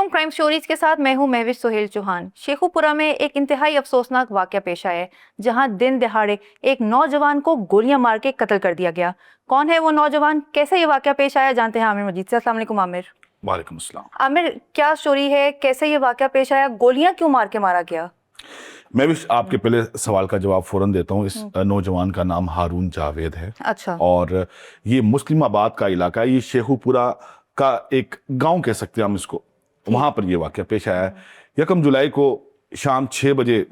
Time crime stories کے ساتھ میں ہوں مہوش سہیل چوہان۔ شیخو پورہ میں ایک انتہائی افسوسناک واقعہ پیش آیا ہے جہاں دن دہاڑے ایک نوجوان کو گولیاں مار کے قتل کر دیا گیا۔ کون ہے وہ نوجوان، کیسے یہ واقعہ پیش آیا، جانتے ہیں عامر مجید سے۔ السلام علیکم عامر۔ وعلیکم السلام۔ عامر، کیا سٹوری ہے، کیسے یہ واقعہ پیش آیا، گولیاں کیوں مار کے مارا گیا؟ میں بھی آپ کے پہلے سوال کا جواب فوراً دیتا ہوں۔ اس نوجوان کا نام ہارون جاوید ہے۔ اچھا۔ اور یہ مسلم آباد کا علاقہ ہے، یہ شیخو پورہ کا ایک گاؤں کہہ سکتے ہیں ہم اس کو، وہاں پر یہ واقعہ پیش آیا ہے۔ 1 جولائی کو شام 6 بجے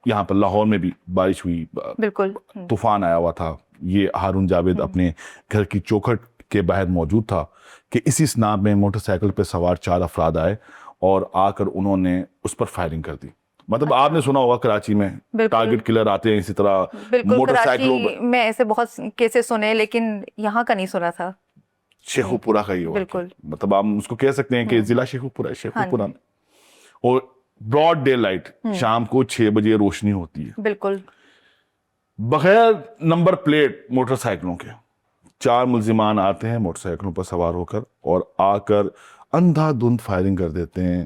یہاں پر لاہور میں بھی بارش ہوئی، بالکل طوفان آیا ہوا تھا۔ یہ ہارون جاوید اپنے گھر کی چوکھٹ کے باہر موجود تھا کہ اسی اسنا میں موٹر سائیکل پہ سوار 4 افراد آئے اور آ کر انہوں نے اس پر فائرنگ کر دی۔ مطلب آپ نے سنا ہوگا کراچی میں ٹارگٹ کلر آتے ہیں، اسی طرح موٹر سائیکلوں پر۔ میں ایسے بہت کیسز سنے لیکن یہاں کا نہیں سنا تھا۔ شیخو پورہ کا یہ بالکل، مطلب آپ اس کو کہہ سکتے ہیں کہ ضلع شیخو پورہ ہے، شیخو پورہ میں۔ اور براڈ ڈے لائٹ، شام کو 6 بجے روشنی ہوتی ہے، بالکل بغیر نمبر پلیٹ موٹر سائیکلوں کے 4 ملزمان آتے ہیں موٹر سائیکلوں پر سوار ہو کر اور آ کر اندھا دھند فائرنگ کر دیتے ہیں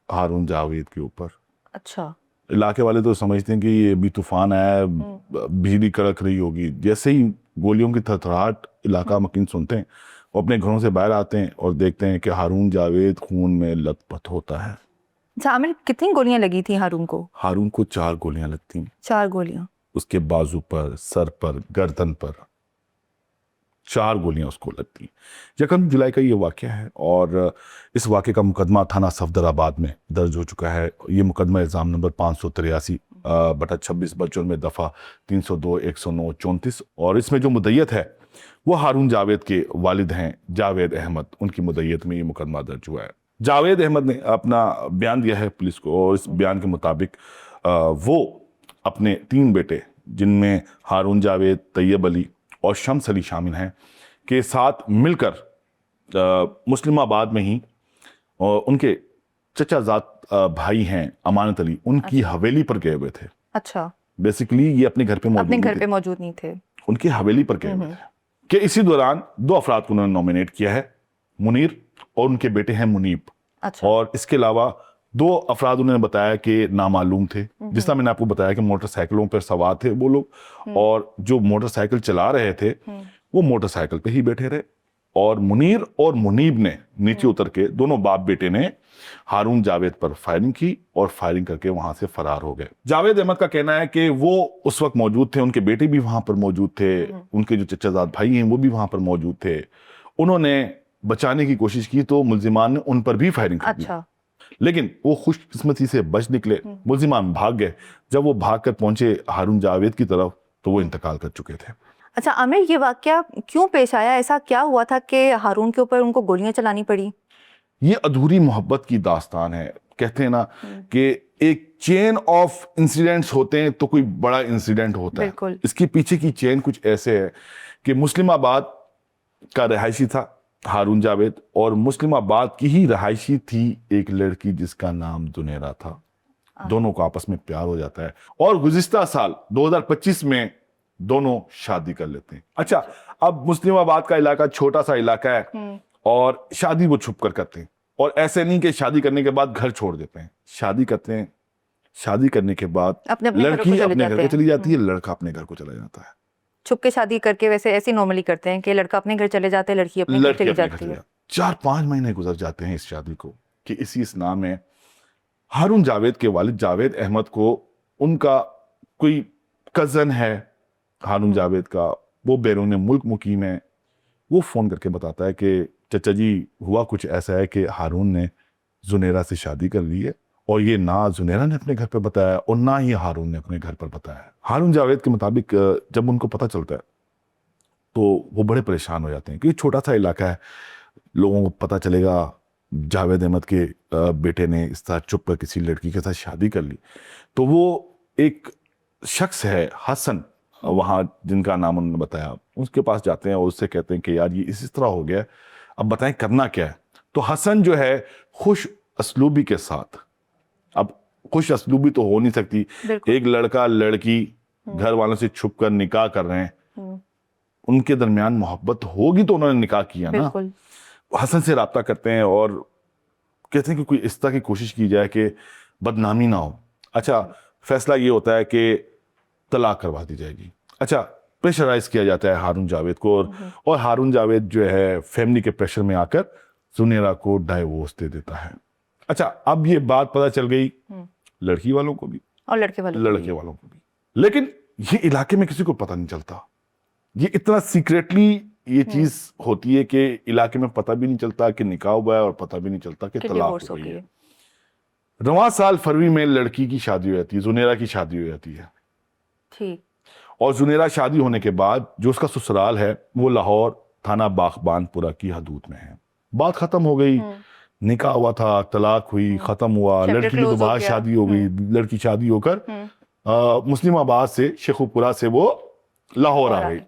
ہارون جاوید کے اوپر۔ اچھا۔ علاقے والے تو سمجھتے ہیں کہ یہ ابھی طوفان آیا ہے، بجلی کڑک رہی ہوگی۔ جیسے ہی گولیوں کی تھرتھراہٹ علاقہ مکین سنتے ہیں، وہ اپنے گھروں سے باہر آتے ہیں اور دیکھتے ہیں کہ ہارون جاوید خون میں لت پت ہوتا ہے۔ عامر، کتنی گولیاں لگی تھی ہارون کو؟ ہارون کو 4 گولیاں لگتی ہیں۔ 4 گولیاں؟ اس کے بازو پر، سر پر، گردن پر 4 گولیاں اس کو لگتی ہیں۔ 1 جولائی کا یہ واقعہ ہے اور اس واقعے کا مقدمہ تھانہ صفدر آباد میں درج ہو چکا ہے۔ یہ مقدمہ الزام نمبر 583/26 بجرم میں دفعہ 302 109 34، اور اس میں جو مدعیت ہے وہ ہارون جاوید کے والد ہیں جاوید احمد، ان کی مدعیت میں یہ مقدمہ درج ہوا ہے۔ جاوید احمد نے اپنا بیان دیا ہے پولیس کو، اور اس بیان کے مطابق وہ اپنے 3 بیٹے، جن میں ہارون جاوید، طیب علی اور شمس علی شامل ہیں، کے ساتھ مل کر مسلم آباد میں ہی ان کے چچا زاد بھائی ہیں امانت علی، ان کی حویلی پر گئے ہوئے تھے۔ اچھا۔ بیسیکلی یہ اپنے گھر پہ موجود نہیں تھے، ان کی حویلی پر گئے ہوئے تھے کہ اسی دوران 2 افراد کو انہوں نے نومینیٹ کیا ہے، منیر اور ان کے بیٹے ہیں منیب۔ اچھا۔ اور اس کے علاوہ 2 افراد انہوں نے بتایا کہ نامعلوم تھے، جس طرح میں نے آپ کو بتایا کہ موٹر سائیکلوں پر سوار تھے وہ لوگ، اور جو موٹر سائیکل چلا رہے تھے وہ موٹر سائیکل پہ ہی بیٹھے رہے، اور منیر اور منیب نے نیچے اتر کے، دونوں باپ بیٹے نے ہارون جاوید پر فائرنگ کی اور فائرنگ کر کے وہاں سے فرار ہو گئے۔ جاوید احمد کا کہنا ہے کہ وہ اس وقت موجود تھے، ان کے بیٹے بھی وہاں پر موجود تھے، ان کے جو چچا زاد بھائی ہیں وہ بھی وہاں پر موجود تھے۔ انہوں نے بچانے کی کوشش کی تو ملزمان نے ان پر بھی فائرنگ کر دی، لیکن وہ خوش قسمتی سے بچ نکلے۔ ملزمان بھاگ گئے۔ جب وہ بھاگ کر پہنچے ہارون جاوید کی طرف تو وہ انتقال کر چکے تھے۔ اچھا عامر، یہ واقعہ کیوں پیش آیا؟ ایسا کیا ہوا تھا کہ ہارون کے اوپر ان کو گولیاں چلانی پڑی؟ یہ ادھوری محبت کی داستان ہے۔ کہتے ہیں نا کہ ایک چین آف انسیڈنٹس ہوتے ہیں تو کوئی بڑا انسیڈنٹ ہوتا ہے۔ بالکل۔ اس کے پیچھے کی چین کچھ ایسے ہے کہ مسلم آباد کا رہائشی تھا ہارون جاوید، اور مسلم آباد کی ہی رہائشی تھی ایک لڑکی جس کا نام زنیرہ تھا۔ دونوں کو آپس میں پیار ہو جاتا ہے اور گزشتہ سال 2025 میں دونوں شادی کر لیتے ہیں۔ اچھا، اب مسلم آباد کا علاقہ چھوٹا سا علاقہ ہے اور شادی وہ چھپ کر کرتے ہیں، اور ایسے نہیں کہ شادی کرنے کے بعد گھر چھوڑ دیتے ہیں۔ شادی کرتے ہیں، شادی کرنے کے بعد لڑکی اپنے گھر کو چلی جاتی ہے، لڑکا اپنے گھر کو چلا جاتا ہے۔ چھپ کے شادی کر کے ویسے ایسی نارملی کرتے ہیں کہ لڑکا اپنے گھر چلے جاتے ہے، لڑکی اپنے گھر چلی جاتی ہے۔ 4-5 مہینے گزر جاتے ہیں اس شادی کو کہ اسی اسنا میں ہارون جاوید کے والد جاوید احمد کو، ان کا کوئی کزن ہے ہارون جاوید کا، وہ بیرون ملک مقیم ہے، وہ فون کر کے بتاتا ہے کہ چچا جی ہوا کچھ ایسا ہے کہ ہارون نے زنیرہ سے شادی کر لی ہے، اور یہ نہ زنیرہ نے اپنے گھر پر بتایا اور نہ ہی ہارون نے اپنے گھر پر بتایا۔ ہارون جاوید کے مطابق جب ان کو پتہ چلتا ہے تو وہ بڑے پریشان ہو جاتے ہیں کہ یہ چھوٹا سا علاقہ ہے، لوگوں کو پتہ چلے گا جاوید احمد کے بیٹے نے اس طرح چھپ کر کسی لڑکی کے ساتھ شادی کر لی، تو وہ ایک شخص ہے حسن وہاں، جن کا نام انہوں نے بتایا، اس کے پاس جاتے ہیں اور اس سے کہتے ہیں کہ یار یہ اس طرح ہو گیا، اب بتائیں کرنا کیا ہے۔ تو حسن جو ہے خوش اسلوبی کے ساتھ، اب خوش اسلوبی تو ہو نہیں سکتی، ایک لڑکا لڑکی گھر والوں سے چھپ کر نکاح کر رہے ہیں، ان کے درمیان محبت ہوگی تو انہوں نے نکاح کیا نا۔ حسن سے رابطہ کرتے ہیں اور کہتے ہیں کہ کوئی اس طرح کی کوشش کی جائے کہ بدنامی نہ ہو. اچھا فیصلہ یہ ہوتا ہے کہ طلاق کروا دی جائے گی. اچھا پریشرائز کیا جاتا ہے ہارون جاوید کو, اور ہارون جاوید جو ہے فیملی کے پریشر میں آ کر زنیرہ کو ڈائیورس دے دیتا ہے. اچھا اب یہ بات پتہ چل گئی لڑکی والوں کو بھی اور لڑکے والوں کو بھی, لیکن یہ علاقے میں کسی کو پتہ نہیں چلتا. یہ اتنا سیکریٹلی یہ چیز ہوتی ہے کہ علاقے میں پتہ بھی نہیں چلتا کہ نکاح ہوا ہے, اور پتہ بھی نہیں چلتا کہ طلاق ہو گئی ہے. رواں سال فروری میں لڑکی کی شادی ہو جاتی ہے, زنیرہ کی شادی ہو جاتی ہے. ٹھیک. اور زنیرہ شادی ہونے کے بعد جو اس کا سسرال ہے وہ لاہور تھانہ باغبان پورہ کی حدود میں ہے. بات ختم ہو گئی, نکاح ہوا تھا, طلاق ہوئی, ختم ہوا, لڑکی کی دوبارہ شادی ہو گئی. لڑکی شادی ہو کر مسلم آباد سے شیخو پورہ سے وہ لاہور آ گئی.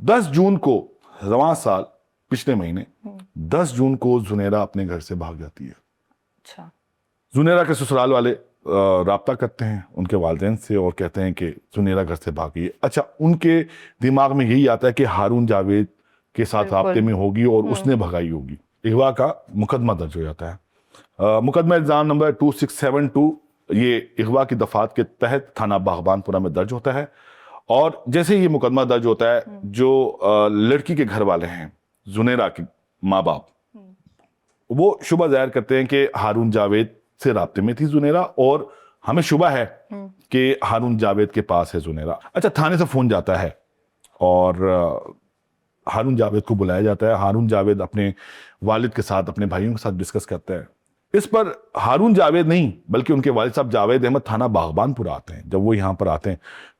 10 جون کو رواں سال پچھلے مہینے 10 جون کو زنیرہ اپنے گھر سے بھاگ جاتی ہے. اچھا. زنیرہ کے سسرال والے رابطہ کرتے ہیں ان کے والدین سے اور کہتے ہیں کہ زنیرہ گھر سے بھاگی ہے. اچھا ان کے دماغ میں یہی آتا ہے کہ ہارون جاوید کے ساتھ رابطے میں ہوگی اور اس نے بھگائی ہوگی. اغوا کا مقدمہ درج ہو جاتا ہے. مقدمہ الزام نمبر 2672 یہ اغوا کی دفعات کے تحت تھانہ باغبان پورہ میں درج ہوتا ہے. اور جیسے یہ مقدمہ درج ہوتا ہے, جو لڑکی کے گھر والے ہیں, زنیرہ کے ماں باپ, وہ شبہ ظاہر کرتے ہیں کہ ہارون جاوید سے رابطے میں تھی زنیرہ, اور ہمیں شبہ ہے کہ ہارون جاوید کے پاس ہے زنیرہ. اچھا تھانے سے فون جاتا ہے اور ہارون جاوید کو بلایا جاتا ہے. ہارون جاوید اپنے والد کے ساتھ, اپنے بھائیوں کے ساتھ ڈسکس کرتا ہے. اس پر ہارون جاوید نہیں بلکہ ان کے والد صاحب جاوید احمد تھانہ باغبان پورہ آتے ہیں. جب وہ یہاں پر آتے ہیں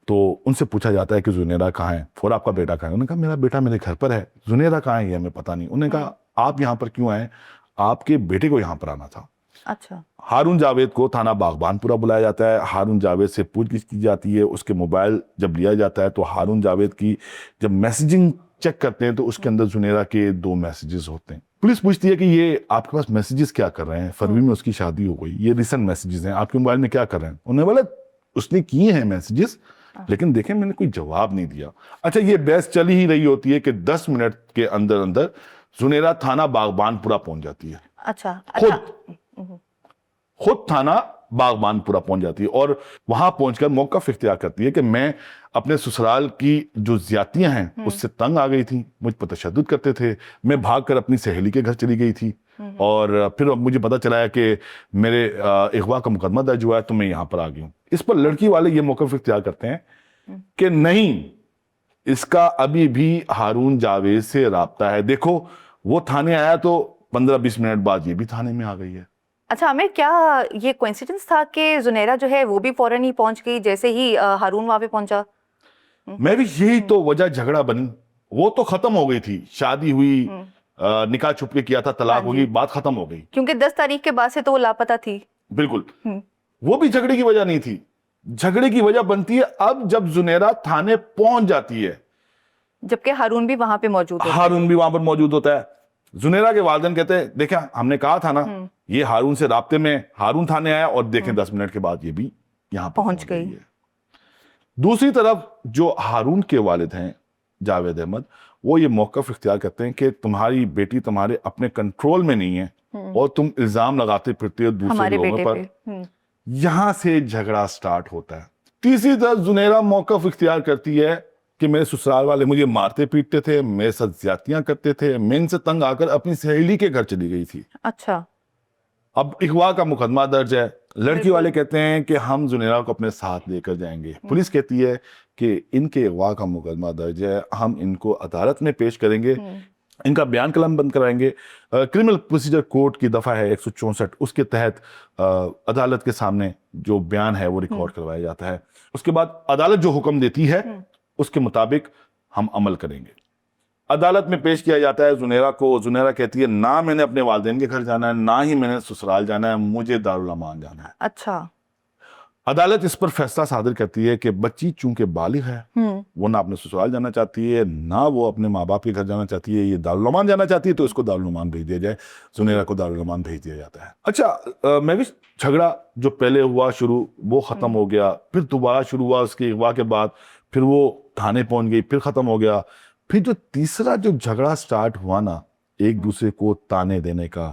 تو ان سے پوچھا جاتا ہے کہ زنیرہ کہاں ہے, اور آپ کا بیٹا کہاں ہے. انہوں نے کہا میرا بیٹا میرے گھر پر ہے, زنیرہ کہاں ہے یہ ہمیں پتہ نہیں. انہوں نے کہا آپ یہاں پر کیوں آئے, آپ کے بیٹے کو یہاں پر آنا تھا. اچھا. ہارون جاوید کو تھانہ باغبان پورہ بلایا جاتا ہے. ہارون جاوید سے پوچھ گچھ کی جاتی ہے. اس کے موبائل جب لیا جاتا ہے تو ہارون جاوید کی جب میسیجنگ چیک کرتے ہیں تو اس کے اندر زنیرہ کے 2 میسیجز ہوتے ہیں. پولیس پوچھتی ہے کہ یہ آپ کے پاس میسیجز کیا کر رہے ہیں, فروری میں اس کی شادی ہو گئی, یہ ریسنٹ میسیجز ہیں, آپ کے موبائل میں کیا کر رہے ہیں. انہوں نے بولا اس نے کیے ہیں میسیجز, لیکن دیکھیں میں نے کوئی جواب نہیں دیا. اچھا یہ بحث چلی ہی رہی ہوتی ہے کہ 10 منٹ کے اندر اندر زنیرہ تھانہ باغبان پورہ پہنچ جاتی ہے. اچھا. خود تھانہ باغبان پورہ پہنچ جاتی ہے اور وہاں پہنچ کر موقف اختیار کرتی ہے کہ میں اپنے سسرال کی جو زیادتیاں ہیں اس سے تنگ آ گئی تھی, مجھ پر تشدد کرتے تھے, میں بھاگ کر اپنی سہیلی کے گھر چلی گئی تھی, اور پھر مجھے پتا چلا ہے کہ میرے اغوا کا مقدمہ درج ہوا ہے تو میں یہاں پر آ گئی ہوں. اس پر لڑکی والے یہ موقف اختیار کرتے ہیں کہ نہیں, اس کا ابھی بھی ہارون جاوید سے رابطہ ہے. دیکھو وہ تھانے آیا تو 15-20 منٹ بعد یہ بھی تھانے میں آ گئی ہے. اچھا عامر, کیا یہ کوئنسیڈنس تھا کہ زنیرہ جو ہے وہ بھی فوراً ہی پہنچ گئی جیسے ہی ہارون وہاں پہ پہنچا؟ میں بھی یہی تو وجہ جھگڑا بنی. وہ تو ختم ہو گئی تھی, شادی ہوئی, نکاح چھپ کے کیا تھا, طلاق ہو گئی, بات ختم ہو گئی. کیونکہ 10 تاریخ کے بعد سے تو وہ لاپتہ تھی. بالکل. وہ بھی جھگڑے کی وجہ نہیں تھی. جھگڑے کی وجہ بنتی ہے اب جب زنیرہ تھانے پہنچ جاتی ہے, جبکہ ہارون بھی وہاں پہ موجود ہوتا ہے. ہارون بھی وہاں پر موجود ہوتا ہے. زنیرہ کے والدین کہتے ہیں دیکھیں ہم نے کہا تھا نا یہ ہارون سے رابطے میں, ہارون تھانے آیا اور دیکھیں 10 منٹ کے بعد یہ بھی یہاں پہنچ گئی ہے. دوسری طرف جو ہارون کے والد ہیں جاوید احمد, وہ یہ موقف اختیار کرتے ہیں کہ تمہاری بیٹی تمہارے اپنے کنٹرول میں نہیں ہے اور تم الزام لگاتے پھرتے ہو دوسرے لوگوں پر. یہاں سے جھگڑا سٹارٹ ہوتا ہے. تیسری طرف زنیرہ موقف اختیار کرتی ہے کہ میرے سسرال والے مجھے مارتے پیٹتے تھے, میرے ساتھ زیادتیاں کرتے تھے, میں ان سے تنگ آ کر اپنی سہیلی کے گھر چلی گئی تھی. اچھا. اب اغوا کا مقدمہ درج ہے. لڑکی والے کہتے ہیں کہ ہم زنیرہ کو اپنے ساتھ لے کر جائیں گے. پولیس کہتی ہے کہ ان کے اغوا کا مقدمہ درج ہے, ہم ان کو عدالت میں پیش کریں گے, ان کا بیان قلم بند کرائیں گے. کرمنل پروسیجر کوڈ کی دفعہ ہے 164, اس کے تحت عدالت کے سامنے جو بیان ہے وہ ریکارڈ کروایا جاتا ہے. اس کے بعد عدالت جو حکم دیتی ہے اس کے مطابق ہم عمل کریں گے. عدالت میں پیش کیا جاتا ہے زنیرہ کو. زنیرہ کہتی ہے نہ میں نے اپنے والدین کے گھر جانا ہے, نہ ہی میں نے سسرال جانا ہے, مجھے دارالامان جانا ہے. اچھا. عدالت اس پر فیصلہ صادر کرتی ہے کہ بچی چونکہ بالغ ہے, وہ نہ اپنے سسرال جانا چاہتی ہے, نہ وہ اپنے ماں باپ کے گھر جانا چاہتی ہے, یہ دارالامان جانا چاہتی ہے تو اس کو دارالامان بھیج دیا جائے. زنیرہ کو دارالامان بھیج دیا جاتا ہے. اچھا میں بھی جھگڑا جو پہلے ہوا شروع وہ ختم ہو گیا, پھر دوبارہ شروع ہوا اس کے اغوا کے بعد, پھر وہ تھانے پہنچ گئی, پھر ختم ہو گیا. پھر جو تیسرا جو جھگڑا سٹارٹ ہوا نا, ایک دوسرے کو تانے دینے کا,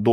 2